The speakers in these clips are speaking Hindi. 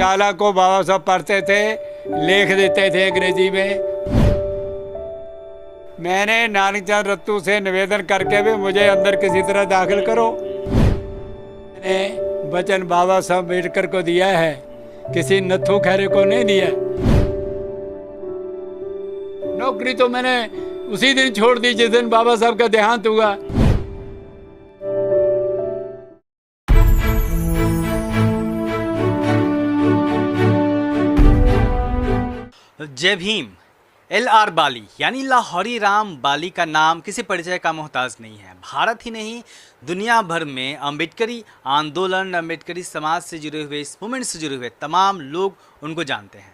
बंगाला को बाबा साहब पढ़ते थे, लिख देते थे अंग्रेजी में। मैंने नानक चंद रत्तू से निवेदन करके भी मुझे अंदर किसी तरह दाखिल करो। मैंने वचन बाबा साहब अम्बेडकर को दिया है, किसी नत्थू खैरे को नहीं दिया। नौकरी तो मैंने उसी दिन छोड़ दी जिस दिन बाबा साहब का देहांत हुआ। जय भीम। LR बाली यानी लाहौरी राम बाली का नाम किसी परिचय का मोहताज नहीं है। भारत ही नहीं, दुनिया भर में अम्बेडकरी आंदोलन, अम्बेडकरी समाज से जुड़े हुए, इस मूवमेंट से जुड़े हुए तमाम लोग उनको जानते हैं।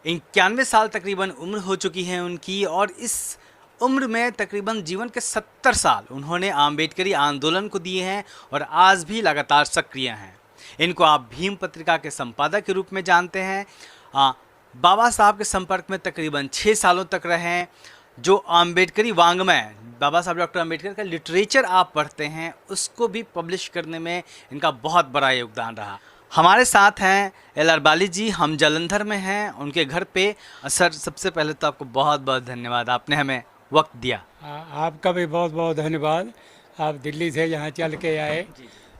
91 साल तकरीबन उम्र हो चुकी है उनकी, और इस उम्र में तकरीबन जीवन के 70 साल उन्होंने अम्बेडकरी आंदोलन को दिए हैं और आज भी लगातार सक्रिय हैं। इनको आप भीम पत्रिका के संपादक के रूप में जानते हैं। बाबा साहब के संपर्क में तकरीबन 6 सालों तक रहे हैं। जो अम्बेडकरी वांग्मय, बाबा साहब डॉक्टर अम्बेडकर का लिटरेचर आप पढ़ते हैं, उसको भी पब्लिश करने में इनका बहुत बड़ा योगदान रहा। हमारे साथ हैं LR बाली जी, हम जालंधर में हैं उनके घर पे। सर, सबसे पहले तो आपको बहुत बहुत धन्यवाद, आपने हमें वक्त दिया। आपका भी बहुत बहुत धन्यवाद। आप दिल्ली से यहाँ चल के आए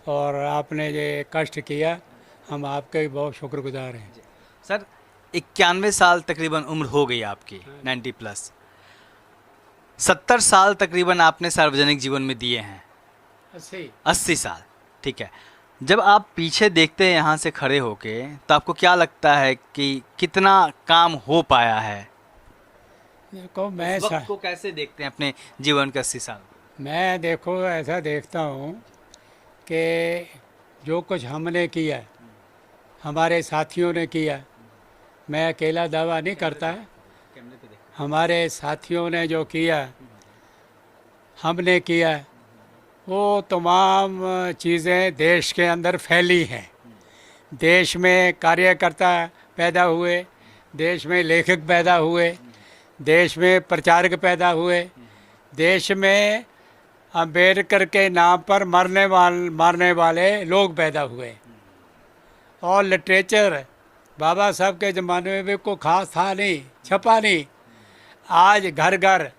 और आपने ये कष्ट किया, हम आपके बहुत शुक्रगुजार हैं। सर, 91 साल तकरीबन उम्र हो गई आपकी, 90 प्लस। 70 साल तकरीबन आपने सार्वजनिक जीवन में दिए हैं। 80 साल, ठीक है। जब आप पीछे देखते हैं यहाँ से खड़े होके, तो आपको क्या लगता है कि कितना काम हो पाया है? देखो, मैं वक्त को कैसे देखते हैं अपने जीवन के 80 साल? मैं देखो ऐसा देखता हूँ कि जो कुछ हमने किया, हमारे साथियों ने किया, मैं अकेला दावा नहीं करता है। हमारे साथियों ने जो किया, हमने किया, वो तमाम चीज़ें देश के अंदर फैली हैं। देश में कार्यकर्ता पैदा हुए, देश में लेखक पैदा हुए, देश में प्रचारक पैदा हुए, देश में अम्बेडकर के नाम पर मारने वाले लोग पैदा हुए। और लिटरेचर बाबा साहब के ज़माने में भी कोई खास था नहीं, छपा नहीं। आज घर घर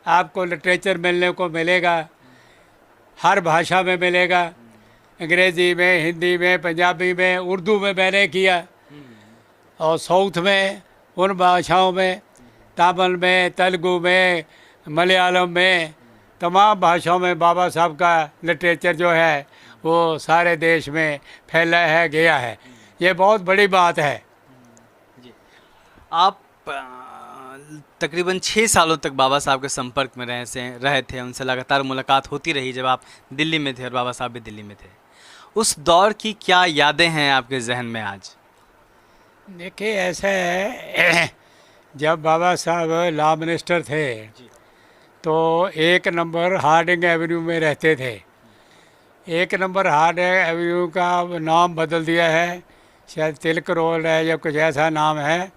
आपको लिटरेचर मिलने को मिलेगा, हर भाषा में मिलेगा, अंग्रेज़ी में, हिंदी में, पंजाबी में, उर्दू में मैंने किया, और साउथ में उन भाषाओं में, तमिल में, तेलुगु में, मलयालम में, तमाम भाषाओं में बाबा साहब का लिटरेचर जो है वो सारे देश में फैला है, गया है। ये बहुत बड़ी बात है। आप तकरीबन 6 सालों तक बाबा साहब के संपर्क में रहे थे, उनसे लगातार मुलाकात होती रही जब आप दिल्ली में थे और बाबा साहब भी दिल्ली में थे। उस दौर की क्या यादें हैं आपके जहन में आज? देखिए, ऐसा है, जब बाबा साहब लॉ मिनिस्टर थे तो 1 नंबर हार्डिंग एवेन्यू में रहते थे। 1 नंबर हार्डिंग एवेन्यू का नाम बदल दिया है, शायद तिलक रोड है या कुछ ऐसा नाम है।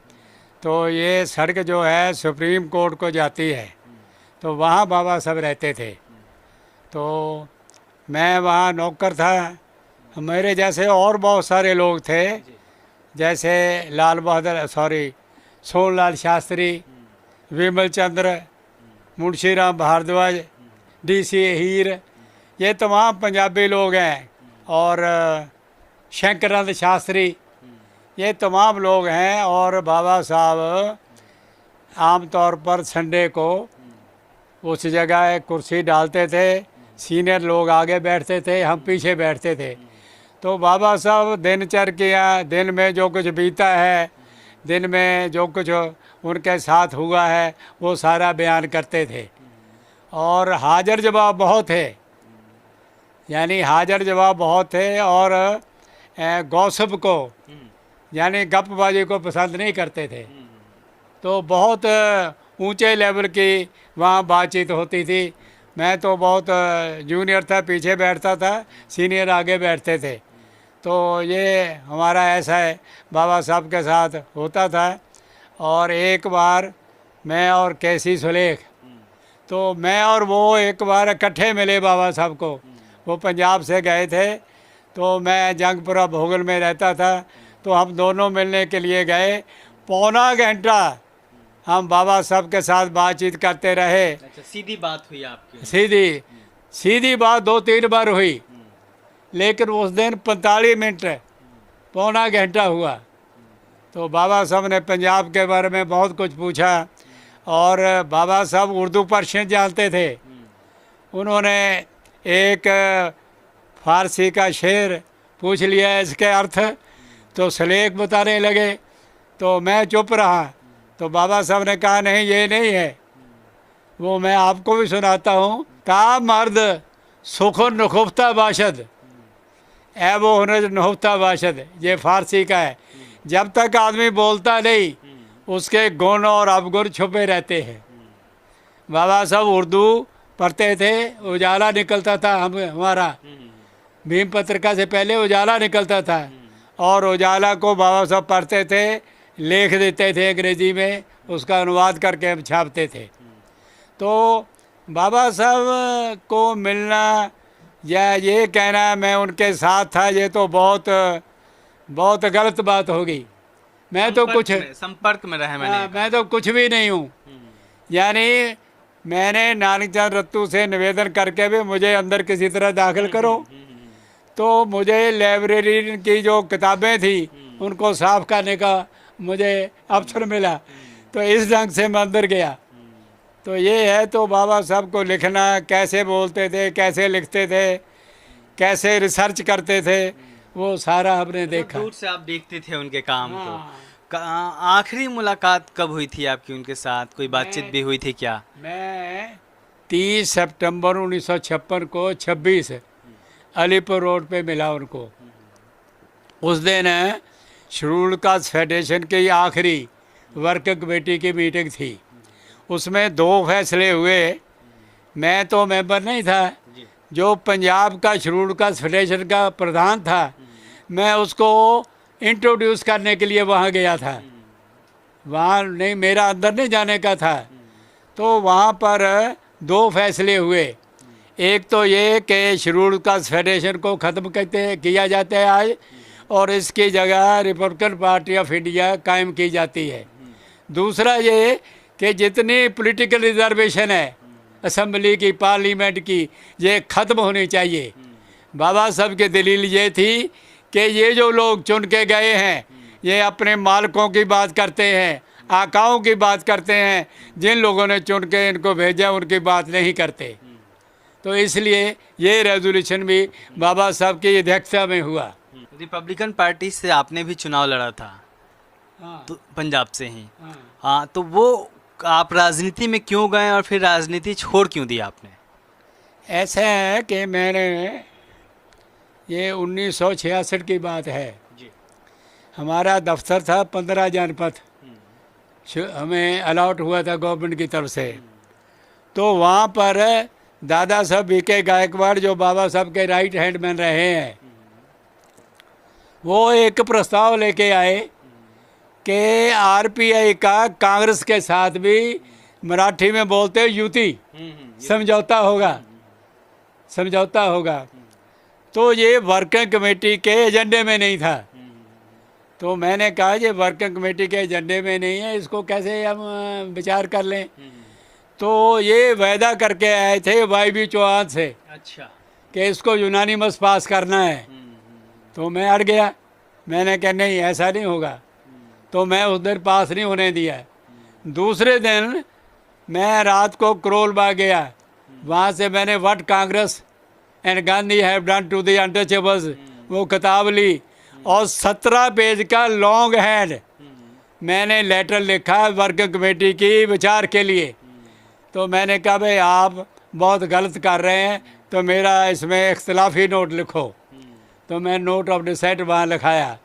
तो ये सड़क जो है सुप्रीम कोर्ट को जाती है, तो वहाँ बाबा साहब रहते थे। तो मैं वहाँ नौकर था। मेरे जैसे और बहुत सारे लोग थे, जैसे सोनलाल शास्त्री, विमल चंद्र, मुंशी राम भारद्वाज, DC हीर, ये तमाम पंजाबी लोग हैं, और शंकरानंद शास्त्री, ये तमाम लोग हैं। और बाबा साहब आम तौर पर संडे को उस जगह कुर्सी डालते थे, सीनियर लोग आगे बैठते थे, हम पीछे बैठते थे। तो बाबा साहब दिनचर्या, दिन में जो कुछ बीता है, दिन में जो कुछ उनके साथ हुआ है, वो सारा बयान करते थे। और हाजिर जवाब बहुत थे, यानी हाजिर जवाब बहुत थे। और गॉसिप को, यानी गपबाजी को पसंद नहीं करते थे। तो बहुत ऊंचे लेवल की वहाँ बातचीत होती थी। मैं तो बहुत जूनियर था, पीछे बैठता था, सीनियर आगे बैठते थे। तो ये हमारा ऐसा है, बाबा साहब के साथ होता था। और एक बार मैं और कैसी सुलेख, तो मैं और वो एक बार इकट्ठे मिले बाबा साहब को। वो पंजाब से गए थे, तो मैं जंगपुरा भोगल में रहता था, तो हम दोनों मिलने के लिए गए। पौना घंटा हम बाबा साहब के साथ बातचीत करते रहे। अच्छा, सीधी बात हुई आपकी? सीधी सीधी बात 2-3 बार हुई, लेकिन उस दिन 45 मिनट पौना घंटा हुआ। तो बाबा साहब ने पंजाब के बारे में बहुत कुछ पूछा, और बाबा साहब उर्दू पर्शियन जानते थे। उन्होंने एक फारसी का शेर पूछ लिया, इसके अर्थ, तो सलेख बताने लगे। तो मैं चुप रहा। तो बाबा साहब ने कहा, नहीं ये नहीं है, वो मैं आपको भी सुनाता हूँ। ता मर्द सुख नखुफ्ता बाशद, ए वो नहुफ्ता बाशद, ये फारसी का है। जब तक आदमी बोलता नहीं, उसके गुण और अवगुण छुपे रहते हैं। बाबा साहब उर्दू पढ़ते थे, उजाला निकलता था हमारा, भीम पत्रिका से पहले उजाला निकलता था, और उजाला को बाबा साहब पढ़ते थे, लेख देते थे अंग्रेजी में, उसका अनुवाद करके हम छापते थे। तो बाबा साहब को मिलना या ये कहना मैं उनके साथ था, ये तो बहुत बहुत गलत बात होगी। मैं तो कुछ संपर्क में रहे मैं तो कुछ भी नहीं हूँ। यानी मैंने नानक चंद रत्तू से निवेदन करके भी मुझे अंदर किसी तरह दाखिल करो, तो मुझे लाइब्रेरी की जो किताबें थी उनको साफ करने का मुझे अवसर मिला, तो इस ढंग से मैं अंदर गया। तो ये है। तो बाबा साहब को लिखना, कैसे बोलते थे, कैसे लिखते थे, कैसे रिसर्च करते थे, वो सारा हमने देखा। दूर से आप देखते थे उनके काम को। आखिरी मुलाकात कब हुई थी आपकी उनके साथ? कोई बातचीत भी हुई थी क्या? मैं 30 सितंबर 1956 को 26 अलीपुर रोड पे मिला उनको। उस दिन शेड्यूल्ड कास्ट फेडरेशन की आखिरी वर्किंग कमेटी की मीटिंग थी। उसमें 2 फैसले हुए। मैं तो मेंबर नहीं था, जो पंजाब का शेड्यूल्ड कास्ट फेडरेशन का प्रधान था, मैं उसको इंट्रोड्यूस करने के लिए वहाँ गया था। वहाँ नहीं, मेरा अंदर नहीं जाने का था। तो वहाँ पर 2 फैसले हुए। एक तो ये कि शेड्यूल्ड कास्ट फेडरेशन को ख़त्म किया जाता है आज, और इसकी जगह रिपब्लिकन पार्टी ऑफ इंडिया कायम की जाती है। दूसरा ये कि जितनी पॉलिटिकल रिजर्वेशन है असेंबली की, पार्लियामेंट की, ये ख़त्म होनी चाहिए। बाबा साहब की दलील ये थी कि ये जो लोग चुन के गए हैं, ये अपने मालिकों की बात करते हैं, आकाओं की बात करते हैं, जिन लोगों ने चुन के इनको भेजा उनकी बात नहीं करते। तो इसलिए ये रेजोल्यूशन भी बाबा साहब की अध्यक्षता में हुआ। रिपब्लिकन पार्टी से आपने भी चुनाव लड़ा था? हाँ, तो पंजाब से ही। हाँ। हाँ, तो वो आप राजनीति में क्यों गए और फिर राजनीति छोड़ क्यों दी आपने? ऐसा है कि मैंने, ये 1966 की बात है जी। हमारा दफ्तर था 15 जनपद, हमें अलॉट हुआ था गवर्नमेंट की तरफ से। तो वहाँ पर दादा साहब बीके गायकवाड़, जो बाबा साहब के राइट हैंड मैन रहे हैं, वो एक प्रस्ताव लेके आए कि आरपीआई का कांग्रेस के साथ भी, मराठी में बोलते हैं युति, समझौता होगा, समझौता होगा। तो ये वर्किंग कमेटी के एजेंडे में नहीं था। तो मैंने कहा ये वर्किंग कमेटी के एजेंडे में नहीं है, इसको कैसे हम विचार कर लें। तो ये वायदा करके आए थे वाई चौहान से, अच्छा, कि इसको यूनानिमस पास करना है। तो मैं अड़ गया, मैंने कहा नहीं ऐसा नहीं होगा। तो मैं उस दिन पास नहीं होने दिया। दूसरे दिन मैं रात को करोल बाग गया, वहाँ से मैंने what Congress and Gandhi have done to the untouchables वो किताब ली, और 17 पेज का लॉन्ग हैंड मैंने लेटर लिखा वर्किंग कमेटी की विचार के लिए। तो मैंने कहा भाई आप बहुत गलत कर रहे हैं, तो मेरा इसमें इख्तिलाफी नोट लिखो। तो मैं नोट ऑफ डिसेंट वहाँ लिखाया।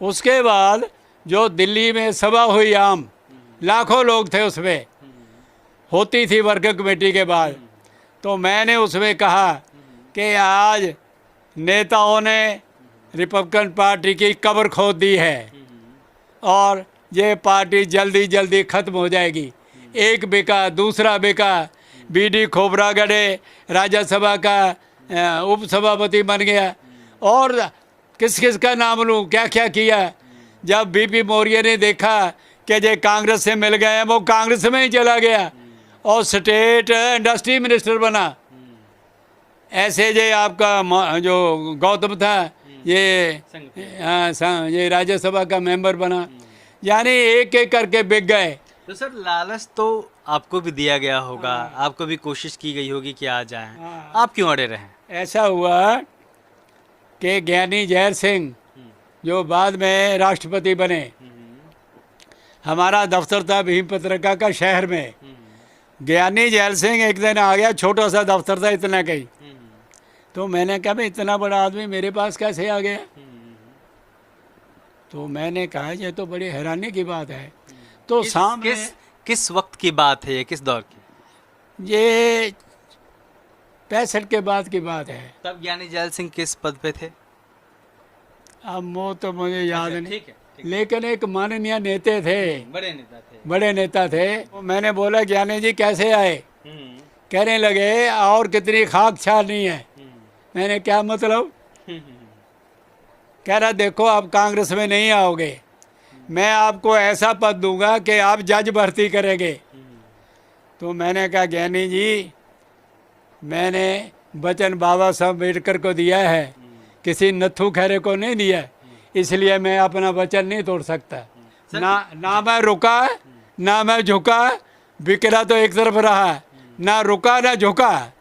उसके बाद जो दिल्ली में सभा हुई आम, लाखों लोग थे उसमें, होती थी वर्किंग कमेटी के बाद। तो मैंने उसमें कहा कि आज नेताओं ने रिपब्लिकन पार्टी की कब्र खोद दी है, और ये पार्टी जल्दी जल्दी ख़त्म हो जाएगी। एक बिका, दूसरा बिका, बीडी खोबरागढ़े राज्यसभा का उपसभापति बन गया, और किस किस का नाम लूँ, क्या क्या किया। जब बीपी मौर्य ने देखा कि ये कांग्रेस से मिल गए हैं, वो कांग्रेस में ही चला गया और स्टेट इंडस्ट्री मिनिस्टर बना। ऐसे जे आपका जो गौतम था ये ये राज्यसभा का मेंबर बना। यानी एक एक करके बिक गए। तो सर लालच तो आपको भी दिया गया होगा, आपको भी कोशिश की गई होगी कि आ जाएं, आप क्यों अड़े रहे? ऐसा हुआ कि ज्ञानी जैल सिंह जो बाद में राष्ट्रपति बने, हमारा दफ्तर था भीम पत्रिका का शहर में। ज्ञानी जैल सिंह एक दिन आ गया, छोटा सा दफ्तर था इतना कहीं। तो मैंने कहा भाई इतना बड़ा आदमी मेरे पास कैसे आ गया? तो मैंने कहा ये तो बड़ी हैरानी की बात है। तो सामने किस वक्त की बात है ये, किस दौर की? ये 65 के बाद की बात है। तब ज्ञानी जैल सिंह किस पद पे थे? अब वो तो मुझे याद नहीं, ठीक है, लेकिन एक माननीय नेता थे, बड़े नेता थे। बड़े नेता थे। तो मैंने बोला ज्ञानी जी कैसे आए? कहने लगे और कितनी खाक छानी है। मैंने क्या मतलब? कह रहा देखो आप कांग्रेस में नहीं आओगे, मैं आपको ऐसा पद दूंगा कि आप जज भर्ती करेंगे। तो मैंने कहा ज्ञानी जी मैंने वचन बाबा साहब अम्बेडकर को दिया है, किसी नत्थू खैरे को नहीं दिया, इसलिए मैं अपना वचन नहीं तोड़ सकता। ना मैं रुका ना मैं झुका, बिकरा तो एक तरफ रहा, ना रुका ना झुका,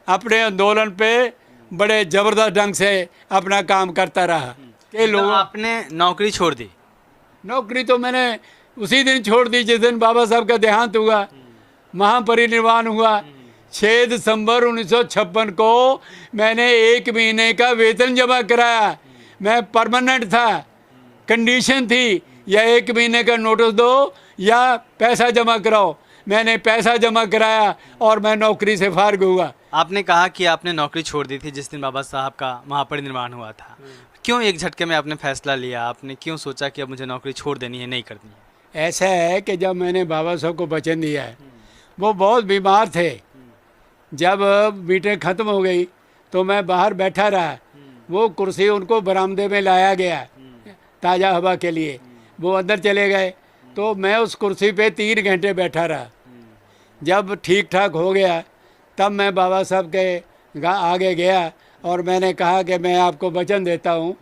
अपने आंदोलन पे बड़े ज़बरदस्त ढंग से अपना काम करता रहा। के लोग आपने नौकरी छोड़ दी? नौकरी तो मैंने उसी दिन छोड़ दी जिस दिन बाबा साहब का देहांत हुआ, महापरिनिर्वाण हुआ। 6 दिसंबर 1956 को मैंने 1 महीने का वेतन जमा कराया। मैं परमानेंट था, कंडीशन थी या 1 महीने का नोटिस दो या पैसा जमा कराओ। मैंने पैसा जमा कराया और मैं नौकरी से फारिग हुआ। आपने कहा कि आपने नौकरी छोड़ दी थी जिस दिन बाबा साहब का महापरिनिर्वाण हुआ था। क्यों एक झटके में आपने फैसला लिया? आपने क्यों सोचा कि अब मुझे नौकरी छोड़ देनी है, नहीं करनी है? ऐसा है कि जब मैंने बाबा साहब को वचन दिया है, वो बहुत बीमार थे। जब मीटिंग ख़त्म हो गई तो मैं बाहर बैठा रहा, वो कुर्सी उनको बरामदे में लाया गया ताज़ा हवा के लिए, वो अंदर चले गए तो मैं उस कुर्सी पे 3 घंटे बैठा रहा। जब ठीक ठाक हो गया तब मैं बाबा साहब के आगे गया और मैंने कहा कि मैं आपको वचन देता हूँ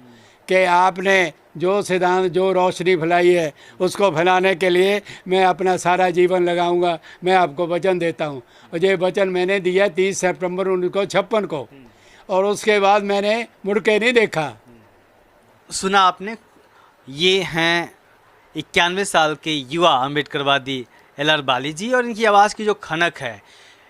कि आपने जो सिद्धांत जो रोशनी फैलाई है उसको फैलाने के लिए मैं अपना सारा जीवन लगाऊंगा, मैं आपको वचन देता हूँ। और ये वचन मैंने दिया 30 सितंबर 1956 को और उसके बाद मैंने मुड़ के नहीं देखा। सुना आपने, ये हैं 91 साल के युवा अम्बेडकरवादी LR बाली जी, और इनकी आवाज़ की जो खनक है,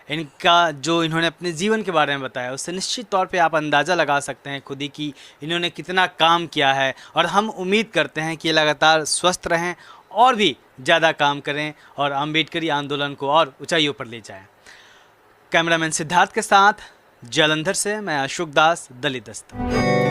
इनका जो इन्होंने अपने जीवन के बारे में बताया, उससे निश्चित तौर पे आप अंदाज़ा लगा सकते हैं खुद ही कि इन्होंने कितना काम किया है। और हम उम्मीद करते हैं कि ये लगातार स्वस्थ रहें और भी ज़्यादा काम करें और अम्बेडकरी आंदोलन को और ऊंचाइयों पर ले जाएं। कैमरामैन सिद्धार्थ के साथ जालंधर से मैं अशोक दास, दलित दस्तक।